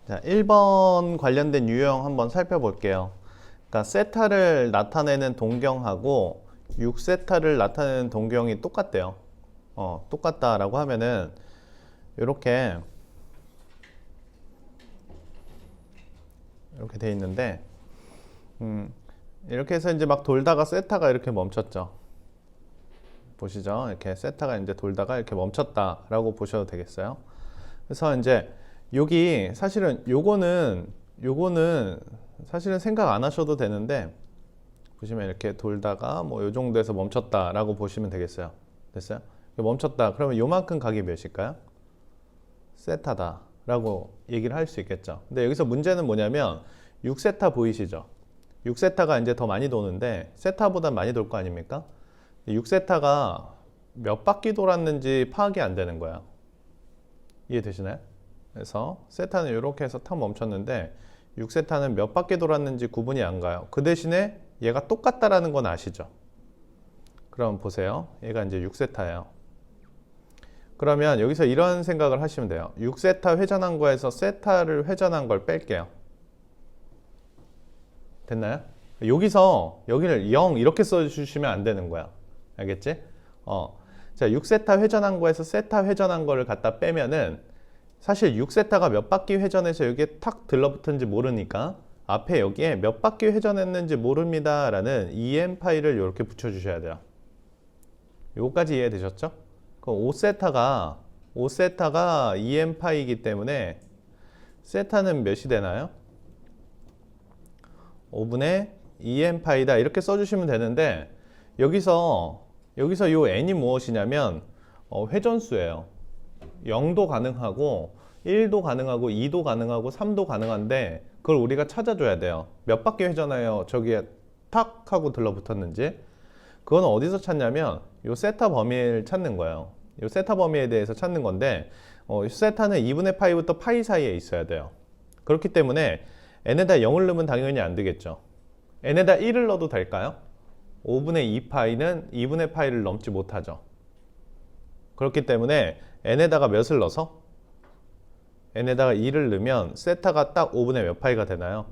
자, 1번 관련된 유형 한번 살펴볼게요. 그러니까 세타를 나타내는 동경하고 6세타를 나타내는 동경이 똑같대요. 똑같다라고 하면은 이렇게 돼 있는데 이렇게 해서 이제 막 돌다가 세타가 이렇게 멈췄죠. 보시죠. 이렇게 세타가 이제 돌다가 이렇게 멈췄다라고 보셔도 되겠어요. 그래서 이제 여기 사실은 요거는 사실은 생각 안 하셔도 되는데 보시면 이렇게 돌다가 뭐 요 정도에서 멈췄다라고 보시면 되겠어요. 됐어요? 멈췄다. 그러면 요만큼 각이 몇일까요? 세타다라고 얘기를 할 수 있겠죠. 근데 여기서 문제는 뭐냐면 6세타 보이시죠? 6세타가 이제 더 많이 도는데 세타보다 많이 돌 거 아닙니까? 6세타가 몇 바퀴 돌았는지 파악이 안 되는 거야. 이해되시나요? 그래서 세타는 이렇게 해서 탁 멈췄는데 6세타는 몇 바퀴 돌았는지 구분이 안 가요. 그 대신에 얘가 똑같다라는 건 아시죠? 그럼 보세요. 얘가 이제 6세타예요. 그러면 여기서 이런 생각을 하시면 돼요. 6세타 회전한 거에서 세타를 회전한 걸 뺄게요. 됐나요? 여기를 0 이렇게 써주시면 안 되는 거야. 알겠지? 자, 6세타 회전한 거에서 세타 회전한 거를 갖다 빼면은 사실 6세타가 몇 바퀴 회전해서 여기에 탁 들러붙은지 모르니까 앞에 여기에 몇 바퀴 회전했는지 모릅니다 라는 EM파이를 이렇게 붙여주셔야 돼요. 요거까지 이해되셨죠? 그럼 5세타가 EM파이이기 때문에 세타는 몇이 되나요? 5분의 EM파이다 이렇게 써주시면 되는데 여기서 요 n이 무엇이냐면 회전수예요. 0도 가능하고 1도 가능하고 2도 가능하고 3도 가능한데 그걸 우리가 찾아줘야 돼요. 몇 바퀴 회전하여 저기에 탁 하고 들러붙었는지. 그건 어디서 찾냐면 요 세타 범위를 찾는 거예요. 요 세타 범위에 대해서 찾는 건데 세타는 2분의 파이부터 파이 사이에 있어야 돼요. 그렇기 때문에 n에다 0을 넣으면 당연히 안 되겠죠. n에다 1을 넣어도 될까요? 5분의 2파이는 2분의 파이를 넘지 못하죠. 그렇기 때문에 n에다가 몇을 넣어서? n에다가 2를 넣으면 세타가 딱 5분의 몇 파이가 되나요?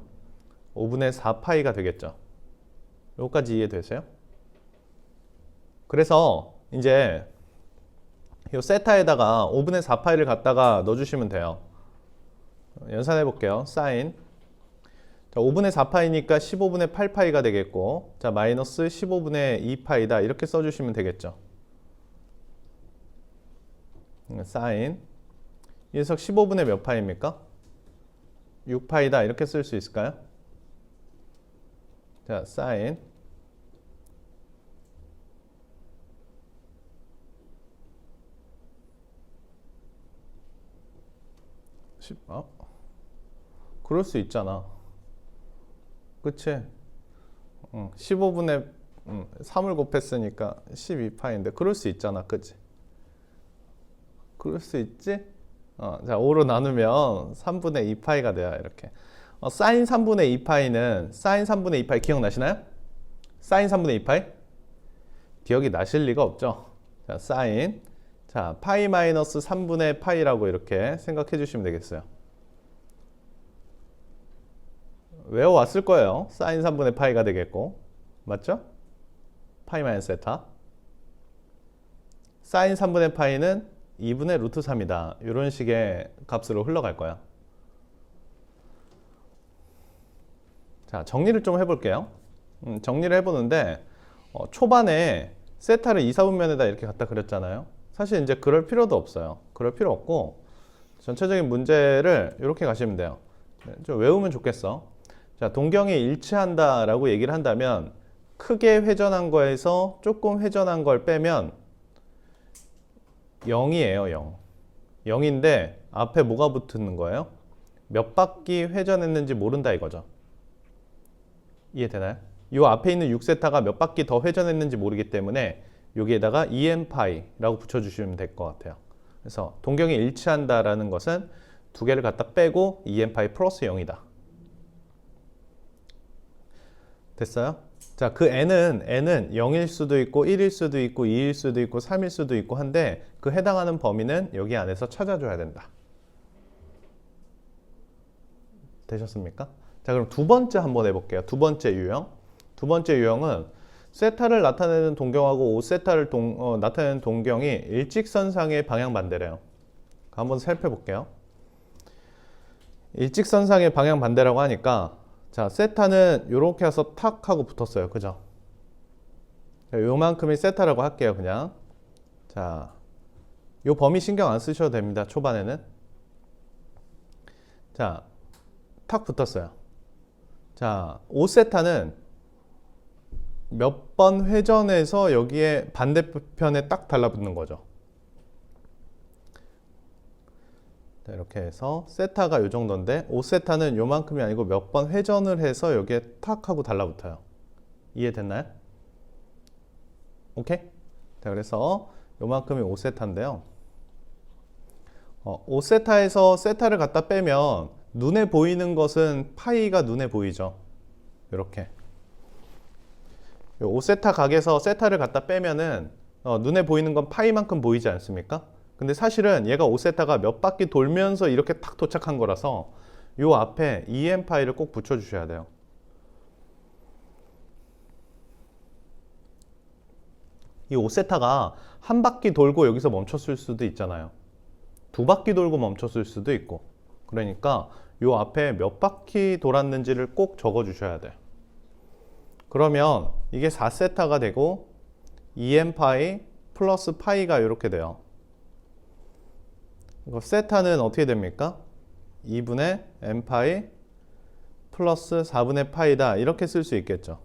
5분의 4파이가 되겠죠. 여기까지 이해되세요? 그래서 이제 이 세타에다가 5분의 4파이를 갖다가 넣어주시면 돼요. 연산해 볼게요. 사인. 자, 5분의 4파이니까 15분의 8파이가 되겠고, 자, 마이너스 15분의 2파이다. 이렇게 써주시면 되겠죠. 사인. 이 녀석 15분의 몇 파이입니까? 6파이다. 이렇게 쓸 수 있을까요? 자, 사인. 그럴 수 있잖아. 그치? 15분의 3을 곱했으니까 12파인데 그럴 수 있잖아. 그치? 그럴 수 있지? 자, 5로 나누면 3분의 2파이가 돼요. 이렇게. 사인 3분의 2파이는 사인 3분의 2파이 기억나시나요? 사인 3분의 2파이? 기억이 나실 리가 없죠. 자, 사인. 자, 파이 마이너스 3분의 파이라고 이렇게 생각해 주시면 되겠어요. 외워왔을 거예요. 사인 3분의 파이가 되겠고. 맞죠? 파이 마이너스 세타. 사인 3분의 파이는 2분의 루트 3이다. 이런 식의 값으로 흘러갈 거야. 자, 정리를 좀 해볼게요. 정리를 해보는데 초반에 세타를 2, 4분면에다 이렇게 갖다 그렸잖아요. 사실 이제 그럴 필요도 없어요. 그럴 필요 없고 전체적인 문제를 이렇게 가시면 돼요. 좀 외우면 좋겠어. 자, 동경이 일치한다 라고 얘기를 한다면 크게 회전한 거에서 조금 회전한 걸 빼면 0이에요. 0. 0인데 앞에 뭐가 붙는 거예요? 몇 바퀴 회전했는지 모른다 이거죠. 이해되나요? 이 앞에 있는 6세타가 몇 바퀴 더 회전했는지 모르기 때문에 여기에다가 EM파이라고 붙여주시면 될 것 같아요. 그래서 동경이 일치한다라는 것은 두 개를 갖다 빼고 EM파이 플러스 0이다. 됐어요? 자, 그 n은 0일 수도 있고 1일 수도 있고 2일 수도 있고 3일 수도 있고 한데 그 해당하는 범위는 여기 안에서 찾아줘야 된다. 되셨습니까? 자, 그럼 두 번째 한번 해볼게요. 두 번째 유형. 두 번째 유형은 세타를 나타내는 동경하고 5세타를 나타내는 동경이 일직선상의 방향 반대래요. 한번 살펴볼게요. 일직선상의 방향 반대라고 하니까 자, 세타는 이렇게 해서 탁 하고 붙었어요. 그죠? 요만큼이 세타라고 할게요. 그냥. 자, 요 범위 신경 안 쓰셔도 됩니다. 초반에는. 자, 탁 붙었어요. 자, 5세타는 몇 번 회전해서 여기에 반대편에 딱 달라붙는 거죠. 자, 이렇게 해서 세타가 요 정도인데 5세타는 요만큼이 아니고 몇 번 회전을 해서 여기에 탁 하고 달라붙어요. 이해됐나요? 오케이? 자, 그래서 요만큼이 5세타인데요. 5세타에서 세타를 갖다 빼면 눈에 보이는 것은 파이가 눈에 보이죠. 이렇게 5세타 각에서 세타를 갖다 빼면은 눈에 보이는 건 파이만큼 보이지 않습니까? 근데 사실은 얘가 5세타가 몇 바퀴 돌면서 이렇게 탁 도착한 거라서 요 앞에 EM파이를 꼭 붙여주셔야 돼요. 이 5세타가 한 바퀴 돌고 여기서 멈췄을 수도 있잖아요. 두 바퀴 돌고 멈췄을 수도 있고. 그러니까 요 앞에 몇 바퀴 돌았는지를 꼭 적어 주셔야 돼요. 그러면 이게 4세타가 되고 EM파이 플러스 파이가 이렇게 돼요. 세타는 어떻게 됩니까? 2분의 M파이 플러스 4분의 파이다. 이렇게 쓸 수 있겠죠.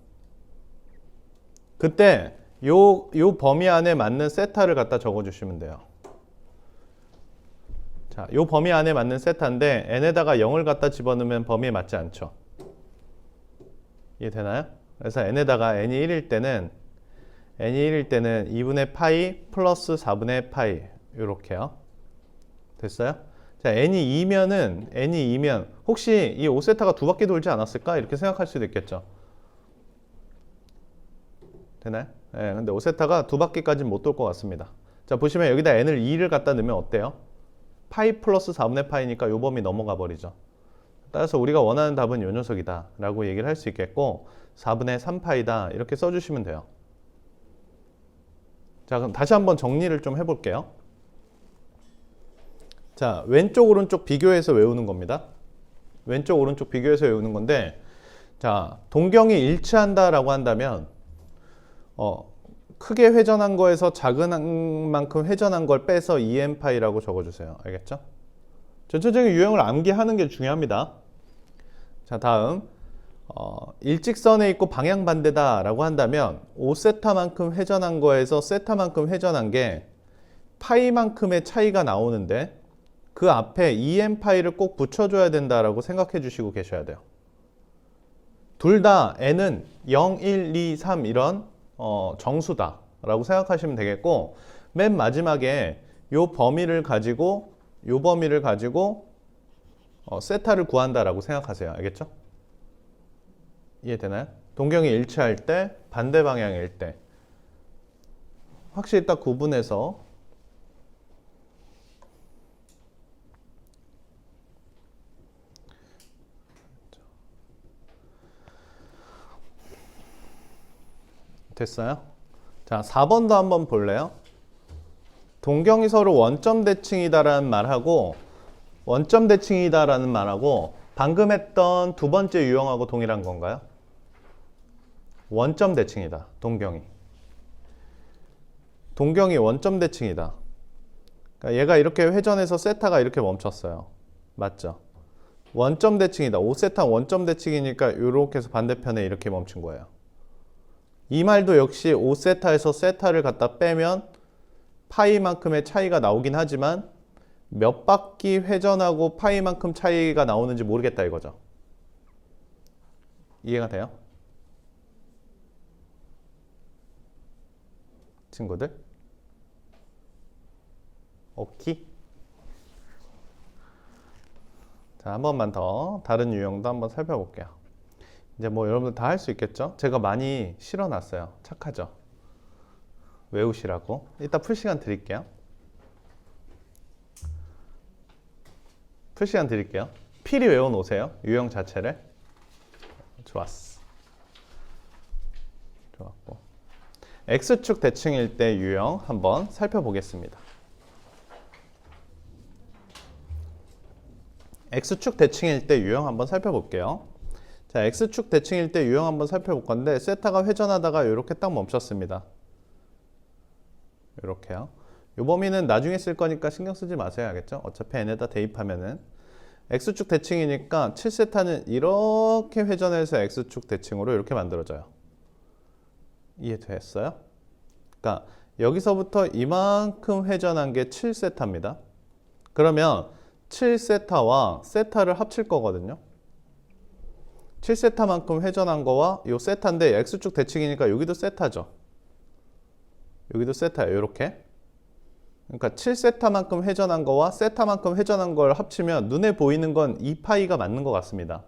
그때 요 범위 안에 맞는 세타를 갖다 적어 주시면 돼요. 자, 요 범위 안에 맞는 세타인데 n에다가 0을 갖다 집어넣으면 범위에 맞지 않죠. 이해되나요? 그래서 n에다가 n이 1일 때는 2분의 파이 플러스 4분의 파이 이렇게요. 됐어요? 자, n이 2면 혹시 이 5세타가 두 바퀴 돌지 않았을까? 이렇게 생각할 수도 있겠죠. 되나요? 네, 근데 5세타가 두 바퀴까지는 못 돌 것 같습니다. 자, 보시면 여기다 n을 2를 갖다 넣으면 어때요? 파이 플러스 4분의 파이니까 요 범위 넘어가 버리죠. 따라서 우리가 원하는 답은 요 녀석이다 라고 얘기를 할 수 있겠고 4분의 3파이다 이렇게 써주시면 돼요. 자, 그럼 다시 한번 정리를 좀 해볼게요. 자, 왼쪽 오른쪽 비교해서 외우는 겁니다. 왼쪽 오른쪽 비교해서 외우는 건데 자, 동경이 일치한다 라고 한다면 크게 회전한 거에서 작은 만큼 회전한 걸 빼서 EM파이라고 적어주세요. 알겠죠? 전체적인 유형을 암기하는 게 중요합니다. 자, 다음 일직선에 있고 방향 반대다 라고 한다면 5세타만큼 회전한 거에서 세타만큼 회전한 게 파이만큼의 차이가 나오는데 그 앞에 EM파이를 꼭 붙여줘야 된다라고 생각해 주시고 계셔야 돼요. 둘 다 n은 0, 1, 2, 3 이런 정수다 라고 생각하시면 되겠고 맨 마지막에 요 범위를 가지고 세타를 구한다 라고 생각하세요. 알겠죠? 이해되나요? 동경이 일치할 때 반대 방향일 때 확실히 딱 구분해서 됐어요? 자, 4번도 한번 볼래요? 동경이 서로 원점 대칭이다라는 말하고 원점 대칭이다라는 말하고 방금 했던 두 번째 유형하고 동일한 건가요? 원점 대칭이다. 동경이 원점 대칭이다. 그러니까 얘가 이렇게 회전해서 세타가 이렇게 멈췄어요. 맞죠? 원점 대칭이다. 5세타 원점 대칭이니까 이렇게 해서 반대편에 이렇게 멈춘 거예요. 이 말도 역시 5세타에서 세타를 갖다 빼면 파이만큼의 차이가 나오긴 하지만 몇 바퀴 회전하고 파이만큼 차이가 나오는지 모르겠다 이거죠. 이해가 돼요? 친구들? 오케이? 자, 한 번만 더 다른 유형도 한번 살펴볼게요. 이제 뭐 여러분들 다 할 수 있겠죠? 제가 많이 실어놨어요. 착하죠? 외우시라고. 이따 풀 시간 드릴게요. 필히 외워놓으세요. 유형 자체를. 좋았어. 좋았고. X축 대칭일 때 유형 한번 살펴보겠습니다. X축 대칭일 때 유형 한번 살펴볼게요. 자, X축 대칭일 때 유형 한번 살펴볼 건데 세타가 회전하다가 이렇게 딱 멈췄습니다. 이렇게요. 이 범위는 나중에 쓸 거니까 신경 쓰지 마세요. 알겠죠? 어차피 n에다 대입하면은 X축 대칭이니까 7세타는 이렇게 회전해서 X축 대칭으로 이렇게 만들어져요. 이해됐어요? 그러니까 여기서부터 이만큼 회전한 게 7세타입니다. 그러면 7세타와 세타를 합칠 거거든요. 7세타만큼 회전한 거와 요 세타인데 X축 대칭이니까 여기도 세타죠. 여기도 세타예요. 이렇게. 그러니까 7세타만큼 회전한 거와 세타만큼 회전한 걸 합치면 눈에 보이는 건 2파이가 맞는 것 같습니다.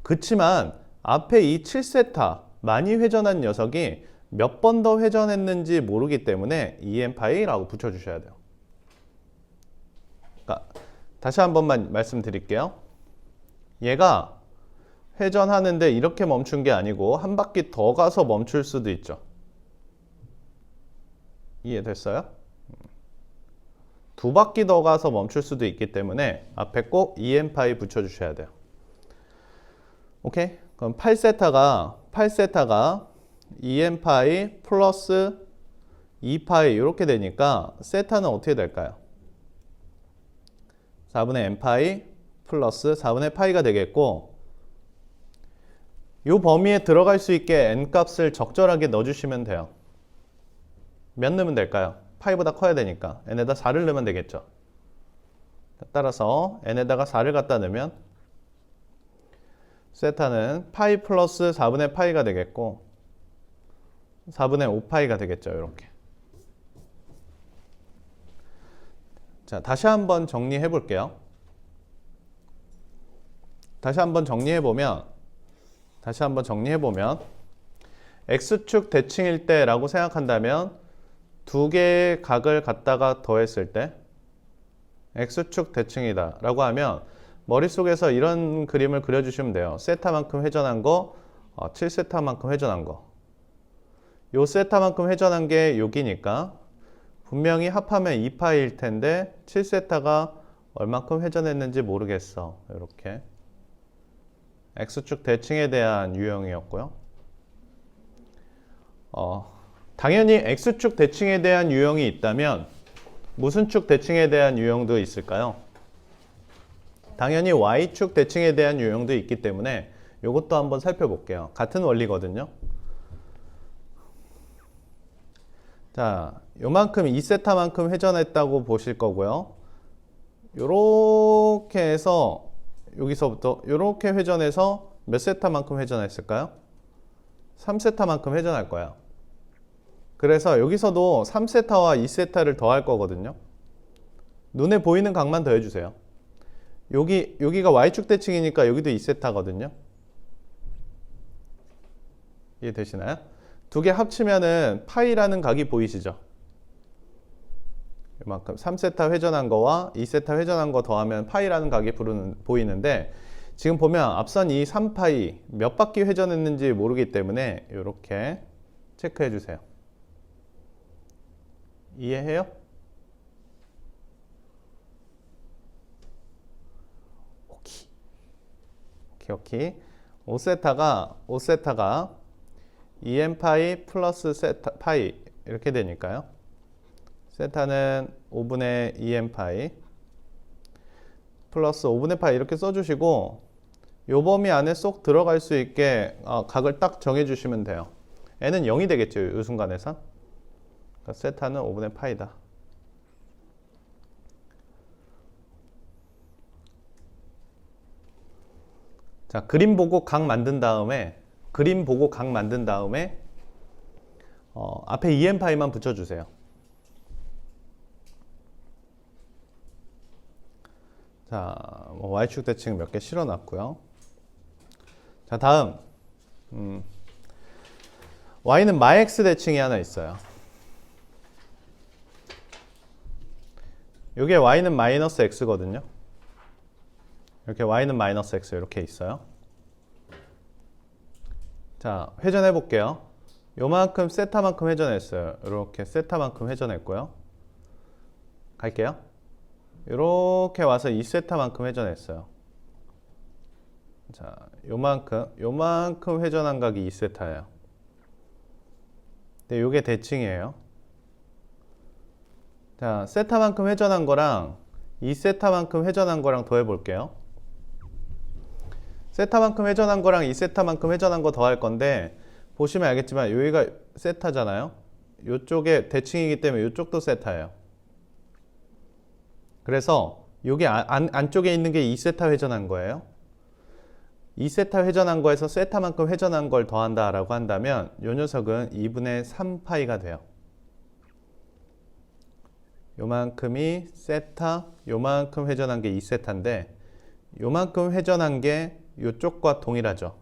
그치만 앞에 이 7세타 많이 회전한 녀석이 몇 번 더 회전했는지 모르기 때문에 2n파이라고 붙여주셔야 돼요. 그러니까 다시 한 번만 말씀드릴게요. 얘가 회전하는데 이렇게 멈춘 게 아니고 한 바퀴 더 가서 멈출 수도 있죠. 이해됐어요? 두 바퀴 더 가서 멈출 수도 있기 때문에 앞에 꼭 2n파이 붙여주셔야 돼요. 오케이? 그럼 8세타가 2n파이 플러스 2파이 이렇게 되니까 세타는 어떻게 될까요? 4분의 n파이 플러스 4분의 파이가 되겠고 이 범위에 들어갈 수 있게 n값을 적절하게 넣어주시면 돼요. 몇 넣으면 될까요? 파이보다 커야 되니까 n에다 4를 넣으면 되겠죠. 따라서 n에다가 4를 갖다 넣으면 세타는 파이 플러스 4분의 파이가 되겠고 4분의 5파이가 되겠죠. 이렇게. 자, 다시 한번 정리해 볼게요. 다시 한번 정리해 보면 X축 대칭일 때라고 생각한다면 두 개의 각을 갖다가 더했을 때 X축 대칭이다 라고 하면 머릿속에서 이런 그림을 그려주시면 돼요. 세타만큼 회전한 거, 7세타만큼 회전한 거. 요 세타만큼 회전한 게 여기니까 분명히 합하면 2파일 텐데 7세타가 얼만큼 회전했는지 모르겠어. 이렇게. X축 대칭에 대한 유형이었고요. 당연히 X축 대칭에 대한 유형이 있다면 무슨 축 대칭에 대한 유형도 있을까요? 당연히 Y축 대칭에 대한 유형도 있기 때문에 이것도 한번 살펴볼게요. 같은 원리거든요. 자, 요만큼 2세타만큼 회전했다고 보실 거고요. 요렇게 해서 여기서부터 요렇게 회전해서 몇 세타만큼 회전했을까요? 3세타만큼 회전할 거예요. 그래서 여기서도 3세타와 2세타를 더할 거거든요. 눈에 보이는 각만 더해주세요. 여기가 Y축 대칭이니까 여기도 2세타거든요. 이해되시나요? 두 개 합치면은 파이라는 각이 보이시죠? 이만큼 3세타 회전한 거와 2세타 회전한 거 더하면 파이라는 각이 보이는데 지금 보면 앞선 이 3파이 몇 바퀴 회전했는지 모르기 때문에 이렇게 체크해 주세요. 이해해요? 오케이. 5세타가 2n파이 플러스 세타 파이 이렇게 되니까요. 세타는 5분의 2n파이 플러스 5분의 파이 이렇게 써주시고 요 범위 안에 쏙 들어갈 수 있게 각을 딱 정해주시면 돼요. n은 0이 되겠죠. 이 순간에서. 그러니까 세타는 5분의 파이다. 자, 그림 보고 각 만든 다음에 앞에 2n파이만 붙여주세요. 자, Y축 대칭 몇 개 실어놨고요. 자, 다음 Y는 마X 대칭이 하나 있어요. 요게 Y는 마이너스 X거든요. 이렇게 y는 마이너스 x 이렇게 있어요. 자, 회전해 볼게요. 요만큼 세타만큼 회전했어요. 이렇게 세타만큼 회전했고요. 갈게요. 이렇게 와서 2세타만큼 회전했어요. 자, 요만큼 회전한 각이 2세타예요. 네, 요게 대칭이에요. 자, 세타만큼 회전한 거랑 2세타만큼 회전한 거랑 더해 볼게요. 세타만큼 회전한 거랑 2세타만큼 회전한 거 더할 건데 보시면 알겠지만 여기가 세타잖아요. 요쪽에 대칭이기 때문에 요쪽도 세타예요. 그래서 여기 안쪽에 있는 게 2세타 회전한 거예요. 2세타 회전한 거에서 세타만큼 회전한 걸 더한다 라고 한다면 요 녀석은 2분의 3파이가 돼요. 요만큼이 세타, 요만큼 회전한 게 2세타인데 요만큼 회전한 게 요쪽과 동일하죠.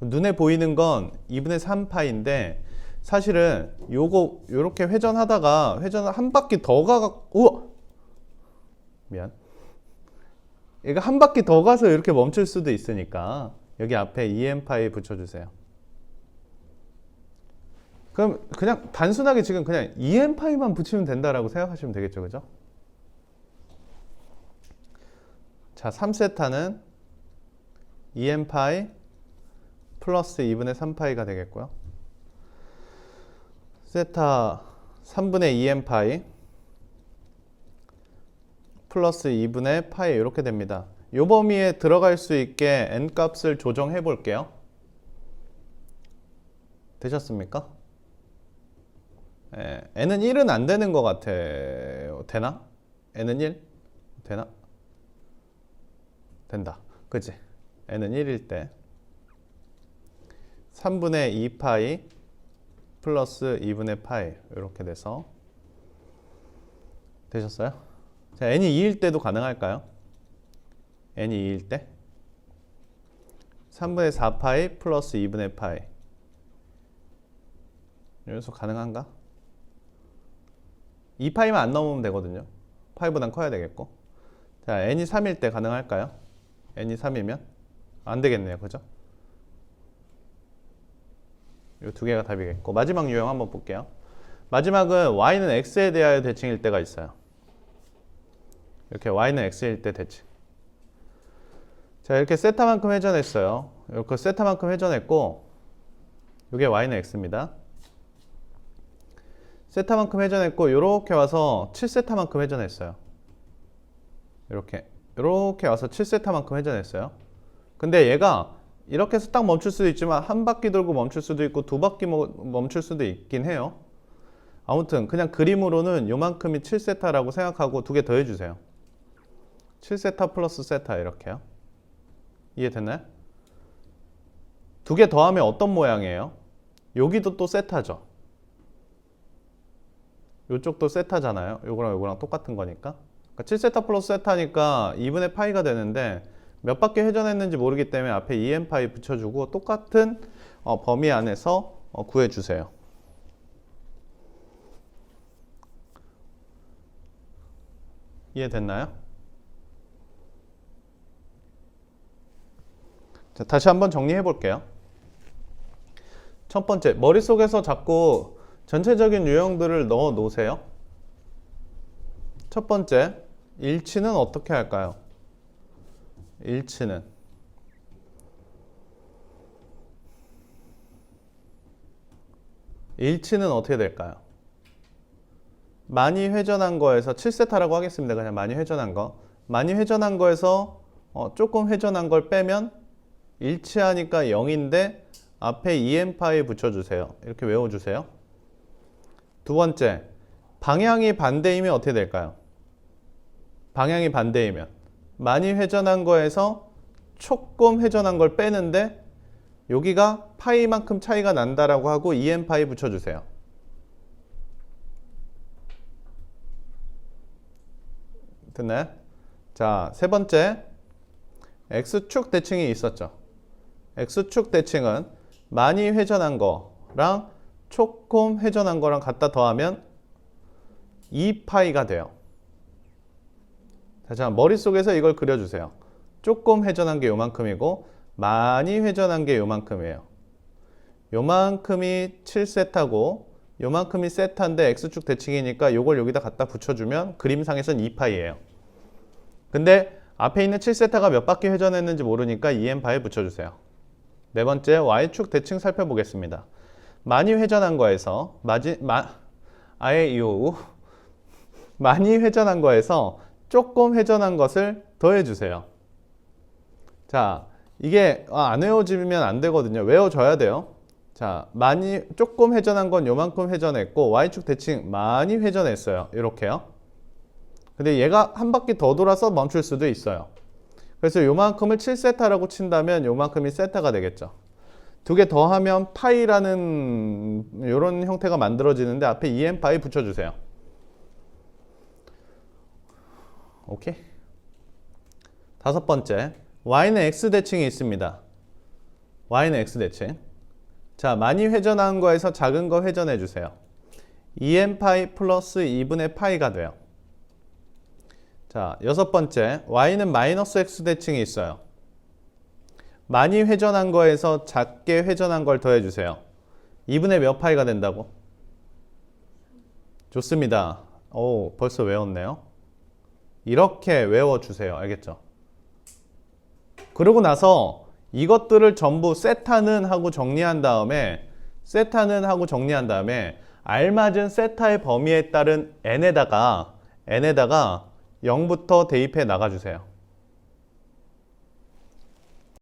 눈에 보이는 건 2분의 3파인데 사실은 요거 요렇게 회전하다가 회전을 한 바퀴 더 우와! 미안. 얘가 한 바퀴 더 가서 이렇게 멈출 수도 있으니까 여기 앞에 2n파이 붙여주세요. 그럼 그냥 단순하게 지금 그냥 2n파이만 붙이면 된다라고 생각하시면 되겠죠, 그죠? 자, 3세타는 2n파이 플러스 2분의 3파이가 되겠고요. 세타 3분의 2n파이 플러스 2분의 파이 이렇게 됩니다. 요 범위에 들어갈 수 있게 n 값을 조정해 볼게요. 되셨습니까? n은 1은 안 되는 것 같아요. 되나? n은 1? 되나? 된다. 그치? n은 1일 때 3분의 2파이 플러스 2분의 파이 이렇게 돼서 되셨어요? 자, n이 2일 때도 가능할까요? n이 2일 때 3분의 4파이 플러스 2분의 파이 이 녀석 가능한가? 2파이만 안 넘으면 되거든요. 파이보단 커야 되겠고. 자, n이 3일 때 가능할까요? n이 3이면 안 되겠네요. 그죠? 이 두 개가 답이겠고 마지막 유형 한번 볼게요. 마지막은 y는 x에 대하여 대칭일 때가 있어요. 이렇게 y는 x일 때 대칭. 자, 이렇게 세타만큼 회전했어요. 이렇게 세타만큼 회전했고 이게 y는 x입니다. 세타만큼 회전했고 이렇게 와서 7세타만큼 회전했어요. 이렇게 와서 7세타만큼 회전했어요. 근데 얘가 이렇게 해서 딱 멈출 수도 있지만 한 바퀴 돌고 멈출 수도 있고 두 바퀴 멈출 수도 있긴 해요. 아무튼 그냥 그림으로는 요만큼이 7세타라고 생각하고 두 개 더 해주세요. 7세타 플러스 세타 이렇게요. 이해됐나요? 두 개 더하면 어떤 모양이에요? 여기도 또 세타죠. 요쪽도 세타잖아요. 요거랑 똑같은 거니까. 그러니까 7세타 플러스 세타니까 2분의 파이가 되는데 몇 바퀴 회전했는지 모르기 때문에 앞에 2n파이 붙여주고 똑같은 범위 안에서 구해주세요. 이해됐나요? 자, 다시 한번 정리해 볼게요. 첫 번째, 머릿속에서 자꾸 전체적인 유형들을 넣어 놓으세요. 첫 번째, 일치는 어떻게 할까요? 일치는 어떻게 될까요? 많이 회전한 거에서 7세타라고 하겠습니다. 그냥 많이 회전한 거. 많이 회전한 거에서 조금 회전한 걸 빼면 일치하니까 0인데 앞에 2n파이 붙여주세요. 이렇게 외워주세요. 두 번째, 방향이 반대이면 어떻게 될까요? 방향이 반대이면 많이 회전한 거에서 조금 회전한 걸 빼는데 여기가 파이만큼 차이가 난다라고 하고 2n파이 붙여주세요. 됐나요? 자, 세 번째, x축 대칭이 있었죠. x축 대칭은 많이 회전한 거랑 조금 회전한 거랑 갖다 더하면 2파이가 돼요. 자, 머릿속에서 이걸 그려주세요. 조금 회전한 게 요만큼이고 많이 회전한 게 요만큼이에요. 요만큼이 7세타고 요만큼이 세타인데 x축 대칭이니까 요걸 여기다 갖다 붙여주면 그림상에선 2파이예요. 근데 앞에 있는 7세타가 몇 바퀴 회전했는지 모르니까 2n파에 붙여주세요. 네 번째, y축 대칭 살펴보겠습니다. 많이 회전한 거에서 많이 회전한 거에서 조금 회전한 것을 더해주세요. 자, 이게 안 외워지면 안 되거든요. 외워줘야 돼요. 자, 조금 회전한 건 요만큼 회전했고 y축 대칭 많이 회전했어요. 이렇게요. 근데 얘가 한 바퀴 더 돌아서 멈출 수도 있어요. 그래서 요만큼을 7세타라고 친다면 요만큼이 세타가 되겠죠. 두 개 더하면 파이라는 이런 형태가 만들어지는데 앞에 2n파이 붙여주세요. 오케이. 다섯 번째, y는 x대칭이 있습니다. y는 x대칭. 자, 많이 회전한 거에서 작은 거 회전해 주세요. 2n파이 플러스 2분의 파이가 돼요. 자, 여섯 번째, y는 마이너스 x대칭이 있어요. 많이 회전한 거에서 작게 회전한 걸 더해 주세요. 2분의 몇 파이가 된다고? 좋습니다. 오, 벌써 외웠네요. 이렇게 외워주세요. 알겠죠? 그러고 나서 이것들을 전부 세타는 하고 정리한 다음에 알맞은 세타의 범위에 따른 n에다가 0부터 대입해 나가주세요.